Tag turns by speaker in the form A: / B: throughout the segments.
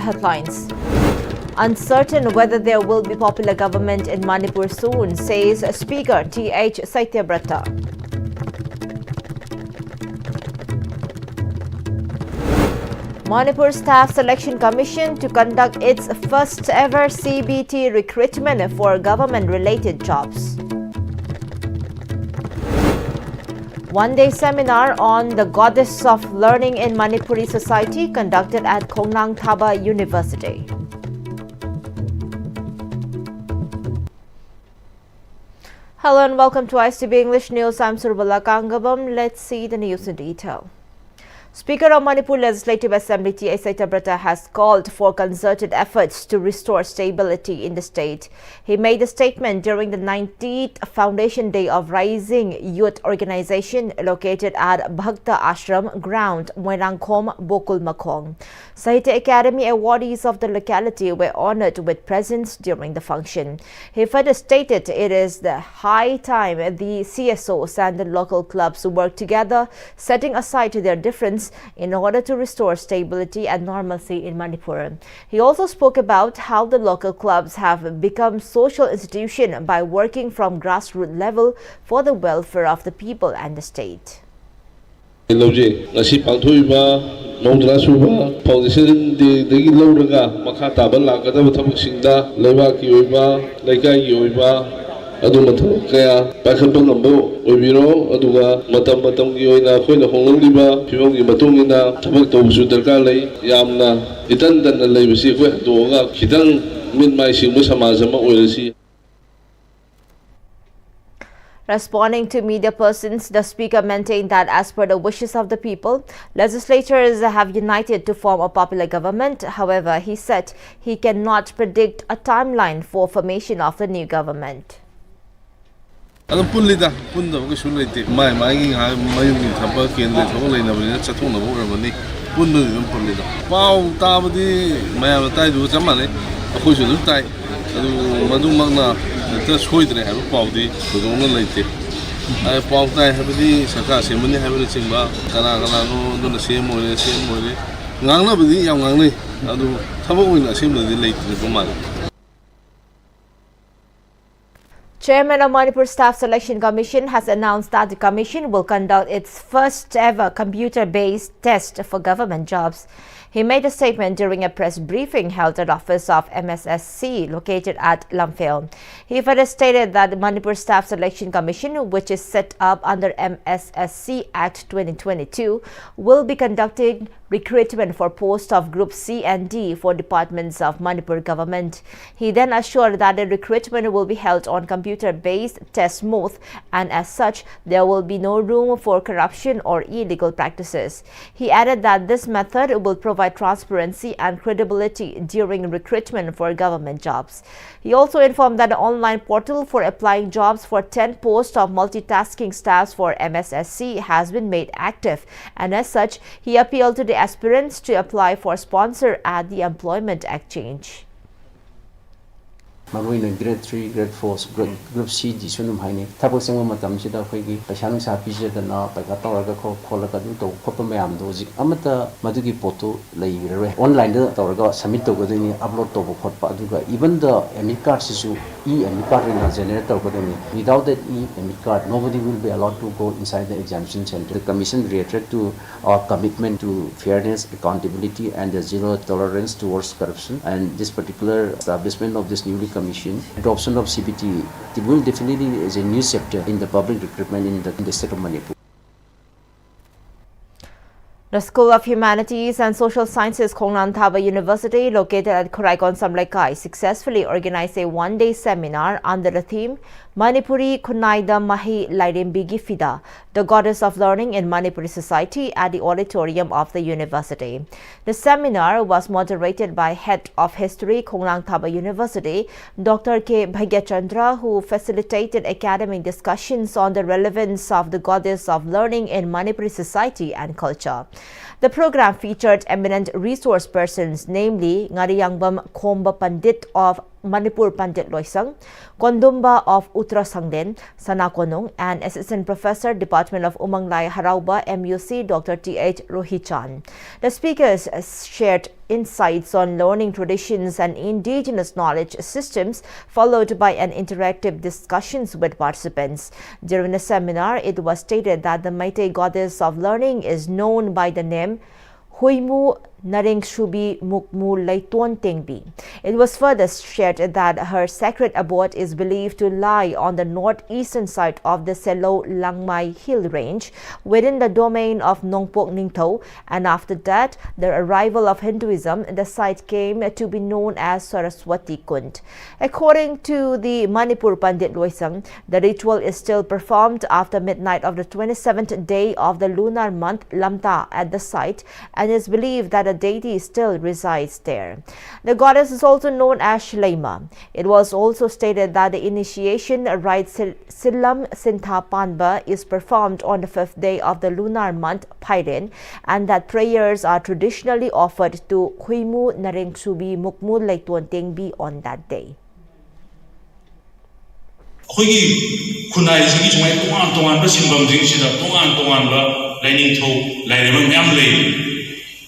A: the headlines. Uncertain whether there will be popular government in Manipur soon, says Speaker T.H. Saityabrata. Manipur Staff Selection Commission to conduct its first ever CBT recruitment for government-related jobs. One-day seminar on the goddess of learning in Manipuri society conducted at Khongnang Thaba University. Hello and welcome to Pm-Istv English News. I'm Surbala Kangabam. Let's see the news in detail. Speaker of Manipur Legislative Assembly T.H. Saityabrata has called for concerted efforts to restore stability in the state. He made the statement during the 19th Foundation Day of Rising Youth Organization located at Bhakta Ashram Ground, Moirangkhom, Bokul Makhong. Sahitya Academy awardees of the locality were honored with presents during the function. He further stated it is the high time the CSOs and the local clubs work together, setting aside their difference in order to restore stability and normalcy in Manipur. He also spoke about how the local clubs have become social institutions by working from grassroots level for the welfare of the people and the state.
B: Adumatu kaya paikhatpa ngamba oibiro aduga matam gi oina khoina honglongliba phibomgi matungina thabak tawbusu darkar lei yamna itan dan leibasi khoi hatoga khidang minmai singbu samaj ama oirasi.
A: Responding to media persons, the speaker maintained that as per the wishes of the people, legislators have united to form a popular government. However, he said he cannot predict a timeline for formation of the new government.
B: Alam punlida punda ko sulite mai ha mayung thaba kendre thong leina bani chathong na bo mani punda dum punlida pau tabadi maya tai du chamane akhoi su tai adu madung magna ta soidre ha pau di dong na leite ai pau tai habidi saka semani habidi chingba kana no dun semole ngangna bidi yang ngangne adu thaba oina semle leite ko mal.
A: Chairman of Manipur Staff Selection Commission has announced that the commission will conduct its first ever computer-based test for government jobs. He made a statement during a press briefing held at the office of MSSC located at Lamphel. He further stated that the Manipur Staff Selection Commission, which is set up under MSSC Act 2022, will be conducting recruitment for posts of Group C and D for departments of Manipur government. He then assured that the recruitment will be held on computer-based test mode, and as such, there will be no room for corruption or illegal practices. He added that this method will provide transparency and credibility during recruitment for government jobs. He also informed that the online portal for applying jobs for 10 posts of multitasking staffs for MSSC has been made active, and as such, he appealed to the aspirants to apply for sponsor at the Employment Exchange.
C: Maruina grade 3, grade 4, group C, di sunum haini. Tapos yung matam sida koigi pasyano sa pizza da na pagkatawaga ko kola ka dito kopa mayam dozi amata madugi poto lay re online da tawaga submit to godini upload to bokot pa aduga even the emit card sisu emit card na generate to godini without that emit card nobody will be allowed to go inside the examination center. The commission reiterated to our commitment to fairness, accountability and the zero tolerance towards corruption, and this particular establishment of this newly commission, adoption of CBT, it will definitely is a new chapter in the public recruitment in the state of Manipur.
A: The School of Humanities and Social Sciences Khongnang Thaba University, located at Khuraikon Samlekai, successfully organized a one-day seminar under the theme Manipuri Kunaida Mahi Lairembigi Fida, the goddess of learning in Manipuri society, at the auditorium of the university. The seminar was moderated by Head of History Khongnang Thaba University, Dr. K. Bhagyachandra, who facilitated academic discussions on the relevance of the goddess of learning in Manipuri society and culture. The program featured eminent resource persons, namely Ngariyangbam Khomba Pandit of Manipur Pandit Loisang, Kondumba of Uttarakhand, Sanakonong, and Assistant Professor, Department of Umanglai Harauba, MUC, Dr. T.H. Rohichan. The speakers shared insights on learning traditions and indigenous knowledge systems, followed by an interactive discussions with participants. During the seminar, it was stated that the Meitei goddess of learning is known by the name Huimu Naring Shubi Mukmu Laituan Tengbi. It was further shared that her sacred abode is believed to lie on the northeastern side of the Selo Langmai Hill Range within the domain of Nongpok Ningtho, and after that, the arrival of Hinduism, the site came to be known as Saraswati Kund. According to the Manipur Pandit Loisang, the ritual is still performed after midnight of the 27th day of the lunar month Lamta at the site, and is believed that the deity still resides there. The goddess is also known as Shleima. It was also stated that the initiation rite Silam Sintha Panba is performed on the 5th day of the lunar month Pairin, and that prayers are traditionally offered to Huimu Naring Subi Mukmu Laituan Tengbi on that day.
D: Hogi Kunai Sigi Tuan Simba Zingsida, Tuan Lining Laiman Yamley.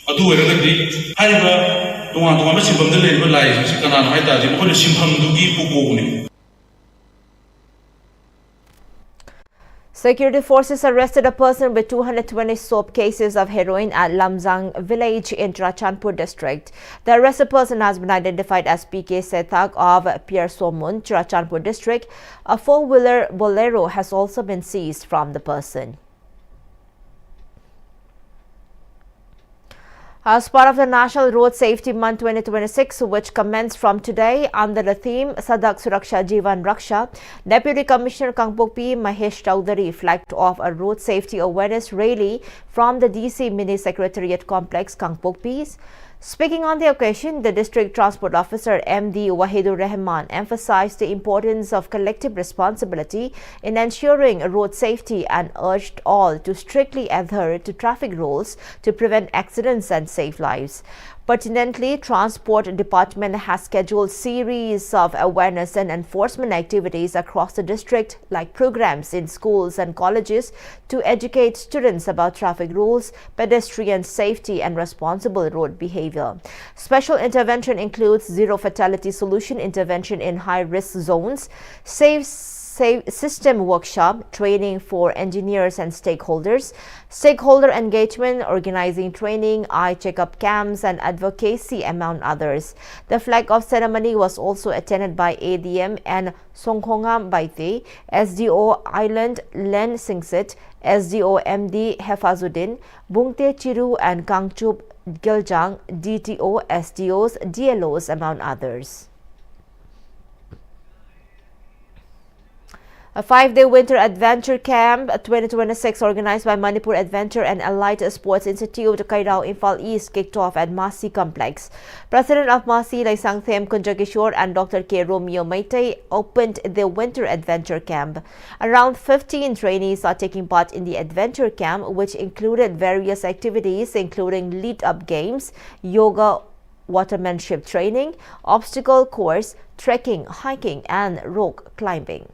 D: Adu Eragadi, Haiba, Tuan Simba the Labor Lies, Kanan Haida, the Holy Simpam Dugi Pugoni.
A: Security forces arrested a person with 220 soap cases of heroin at Lamzang village in Churachandpur district. The arrested person has been identified as PK Sethak of Pierre Somun, Churachandpur district. A four-wheeler Bolero has also been seized from the person. As part of the National Road Safety Month 2026, which commenced from today under the theme Sadak Suraksha Jivan Raksha, Deputy Commissioner Kangpokpi Mahesh Chowdhury flagged off a road safety awareness rally from the DC Mini Secretariat Complex, Kangpokpi's. Speaking on the occasion, the District Transport Officer MD Wahidur Rahman emphasized the importance of collective responsibility in ensuring road safety and urged all to strictly adhere to traffic rules to prevent accidents and save lives. Pertinently, Transport Department has scheduled series of awareness and enforcement activities across the district, like programs in schools and colleges to educate students about traffic rules, pedestrian safety and responsible road behavior. Special intervention includes zero fatality solution intervention in high-risk zones, safe system workshop, training for engineers and stakeholders, stakeholder engagement, organizing training, eye checkup camps, and advocacy, among others. The flag-off ceremony was also attended by ADM and Songkhongam Baite, SDO Island Len Singsit, SDO MD Hefazuddin, Bungte Chiru, and Kangchup Giljang, DTO, SDOs, DLOs, among others. A 5-day winter adventure camp 2026 organized by Manipur Adventure and Allied Sports Institute, Kairao, Imphal East kicked off at Masi Complex. President of Masi, Laisangthem Kunjakishore, and Dr. K. Romeo Meitei opened the winter adventure camp. Around 15 trainees are taking part in the adventure camp, which included various activities including lead-up games, yoga, watermanship training, obstacle course, trekking, hiking, and rock climbing.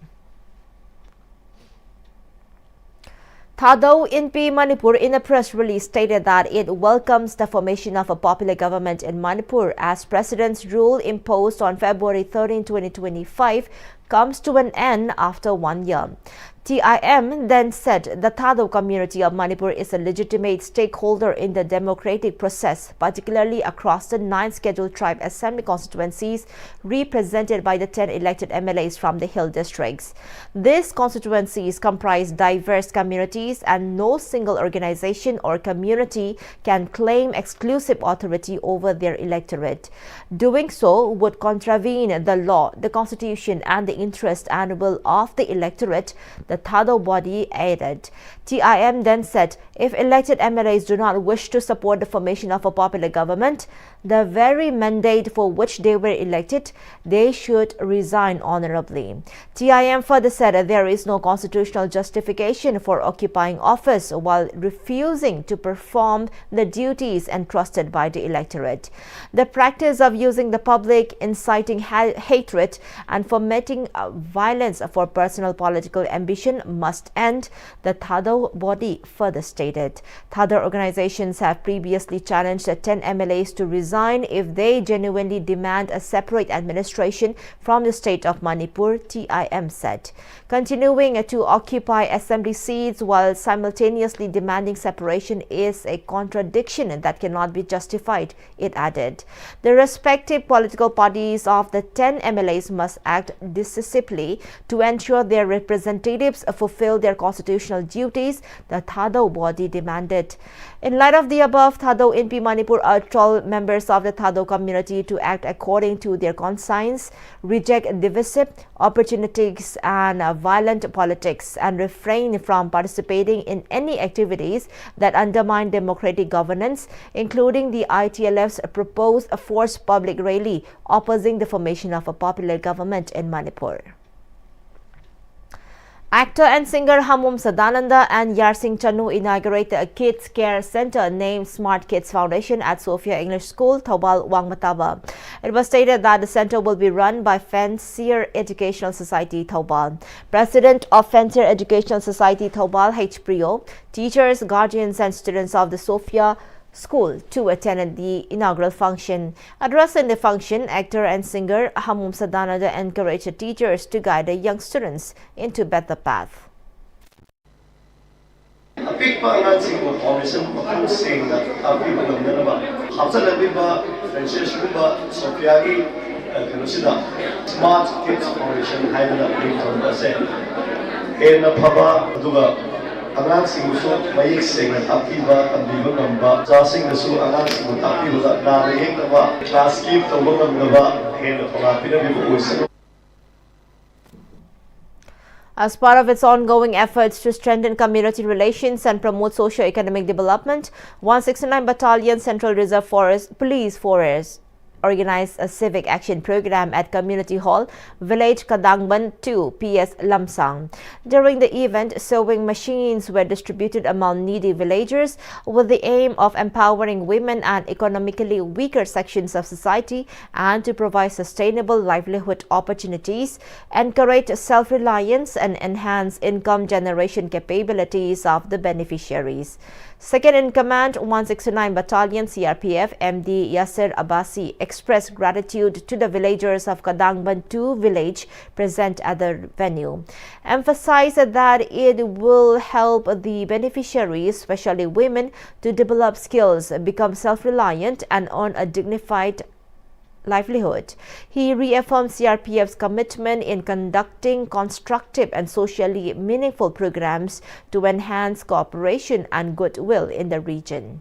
A: Thado INP Manipur in a press release stated that it welcomes the formation of a popular government in Manipur as President's rule imposed on February 13, 2025 comes to an end after 1 year. TIM then said the Thado community of Manipur is a legitimate stakeholder in the democratic process, particularly across the 9 scheduled tribe assembly constituencies represented by the 10 elected MLAs from the hill districts. These constituencies comprise diverse communities, and no single organization or community can claim exclusive authority over their electorate. Doing so would contravene the law, the constitution, and the interest and will of the electorate. The the Thado body added. TIM then said if elected MLAs do not wish to support the formation of a popular government, the very mandate for which they were elected, they should resign honorably. TIM further said that there is no constitutional justification for occupying office while refusing to perform the duties entrusted by the electorate. The practice of using the public, inciting hatred and fomenting violence for personal political ambition must end, the Thado body further stated. Thado organizations have previously challenged 10 MLAs to resign if they genuinely demand a separate administration from the state of Manipur, TIM said. Continuing to occupy assembly seats while simultaneously demanding separation is a contradiction that cannot be justified, it added. The respective political parties of the 10 MLAs must act decisively to ensure their representatives fulfill their constitutional duties, the Thado body demanded. In light of the above, Thado NP Manipur urged all members of the Thado community to act according to their conscience, reject divisive, opportunities and violent politics, and refrain from participating in any activities that undermine democratic governance, including the ITLF's proposed forced public rally opposing the formation of a popular government in Manipur. Actor and singer Hamum Sadananda and Yarsing Chanu inaugurated a kids care center named Smart Kids Foundation at Sophia English School, Thobal, Wangmataba. It was stated that the center will be run by Fancier Educational Society, Thobal. President of Fancier Educational Society, Thobal, H. Priyo, teachers, guardians and students of the Sophia School to attend the inaugural function. Addressing the function, actor and singer Hamum Sadananda encouraged teachers to guide the young students into better path.
E: Smart Kids Foundation ꯑꯉꯥꯡꯁꯤꯡꯕꯨꯁꯨ ꯃꯌꯦꯛ ꯁꯦꯡꯅ ꯇꯥꯛꯄꯤꯕ ꯇꯝꯕꯤꯕ ꯉꯝꯕ ꯃꯆꯥꯁꯤꯡꯅꯁꯨ ꯑꯉꯥꯡꯁꯤꯡꯕꯨ ꯇꯥꯛꯄꯤꯕꯗ ꯅꯥꯗ ꯌꯦꯛꯅꯕ class keep ꯇꯧꯕ ꯉꯝꯅꯕ ꯍꯦꯟꯅ ꯊꯧꯅꯥ ꯄꯤꯅꯕꯤꯕ ꯑꯣꯏꯁꯅꯨ.
A: As part of its ongoing efforts to strengthen community relations and promote socio-economic development, 169 Battalion Central Reserve Police Force organized a civic action program at Community Hall, Village Kadangban 2, PS Lamsang. During the event, sewing machines were distributed among needy villagers with the aim of empowering women and economically weaker sections of society and to provide sustainable livelihood opportunities, encourage self-reliance and enhance income generation capabilities of the beneficiaries. Second in command, 169 Battalion CRPF MD Yasser Abbasi expressed gratitude to the villagers of Kadangban 2 village present at the venue, emphasized that it will help the beneficiaries, especially women, to develop skills, become self-reliant and earn a dignified livelihood. He reaffirmed CRPF's commitment in conducting constructive and socially meaningful programs to enhance cooperation and goodwill in the region.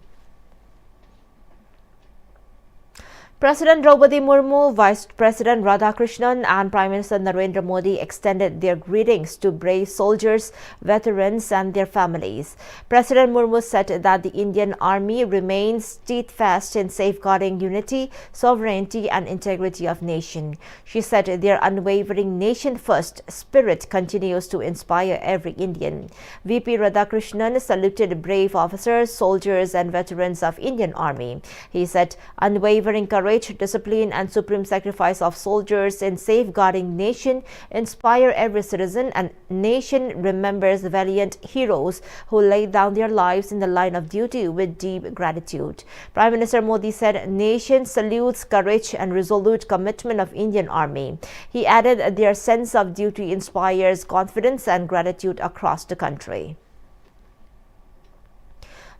A: President Draupadi Murmu, Vice President Radhakrishnan and Prime Minister Narendra Modi extended their greetings to brave soldiers, veterans and their families. President Murmu said that the Indian Army remains steadfast in safeguarding unity, sovereignty and integrity of nation. She said their unwavering nation-first spirit continues to inspire every Indian. VP Radhakrishnan saluted brave officers, soldiers and veterans of Indian Army. He said unwavering courage, discipline and supreme sacrifice of soldiers in safeguarding nation inspire every citizen, and nation remembers valiant heroes who laid down their lives in the line of duty with deep gratitude. Prime Minister Modi said nation salutes courage and resolute commitment of Indian Army. He added their sense of duty inspires confidence and gratitude across the country.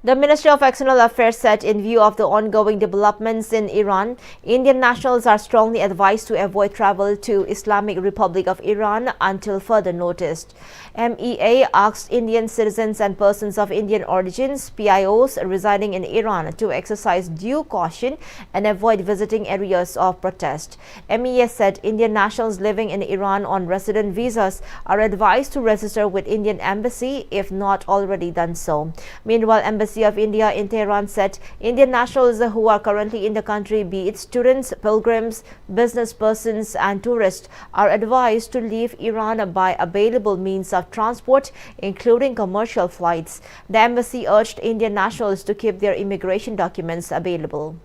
A: The Ministry of External Affairs said in view of the ongoing developments in Iran, Indian nationals are strongly advised to avoid travel to Islamic Republic of Iran until further notice. MEA asked Indian citizens and persons of Indian origins, PIOs, residing in Iran to exercise due caution and avoid visiting areas of protest. MEA said Indian nationals living in Iran on resident visas are advised to register with Indian Embassy if not already done so. Meanwhile, Embassy of India in Tehran said Indian nationals who are currently in the country, be it students, pilgrims, business persons and tourists, are advised to leave Iran by available means of transport, including commercial flights. The embassy urged Indian nationals to keep their immigration documents available.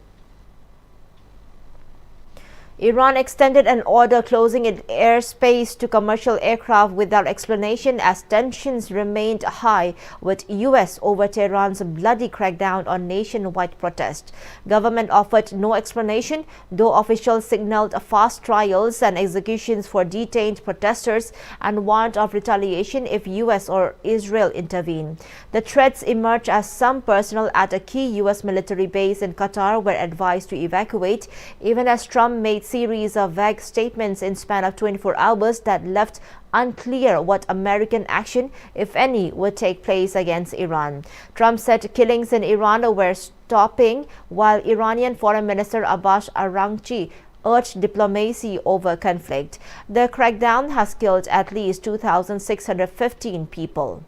A: Iran extended an order closing its airspace to commercial aircraft without explanation as tensions remained high with U.S. over Tehran's bloody crackdown on nationwide protest. Government offered no explanation, though officials signaled fast trials and executions for detained protesters and warned of retaliation if U.S. or Israel intervene. The threats emerged as some personnel at a key U.S. military base in Qatar were advised to evacuate, even as Trump made series of vague statements in span of 24 hours that left unclear what American action, if any, would take place against Iran. Trump said killings in Iran were stopping, while Iranian Foreign Minister Abbas Araghchi urged diplomacy over conflict. The crackdown has killed at least 2,615 people.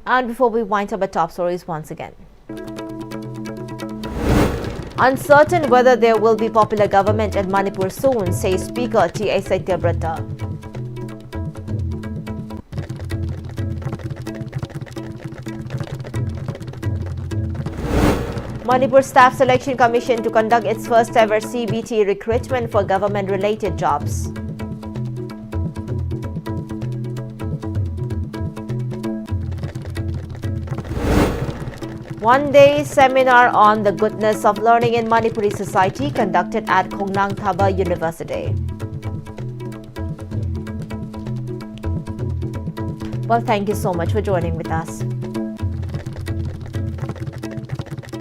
A: And before we wind up our top stories once again. Uncertain whether there will be popular government in Manipur soon, says Speaker T.A. Saityabrata. Manipur Staff Selection Commission to conduct its first ever CBT recruitment for government-related jobs. One-day seminar on the goodness of learning in Manipuri society conducted at Kongnang Thaba University. Well, thank you so much for joining with us.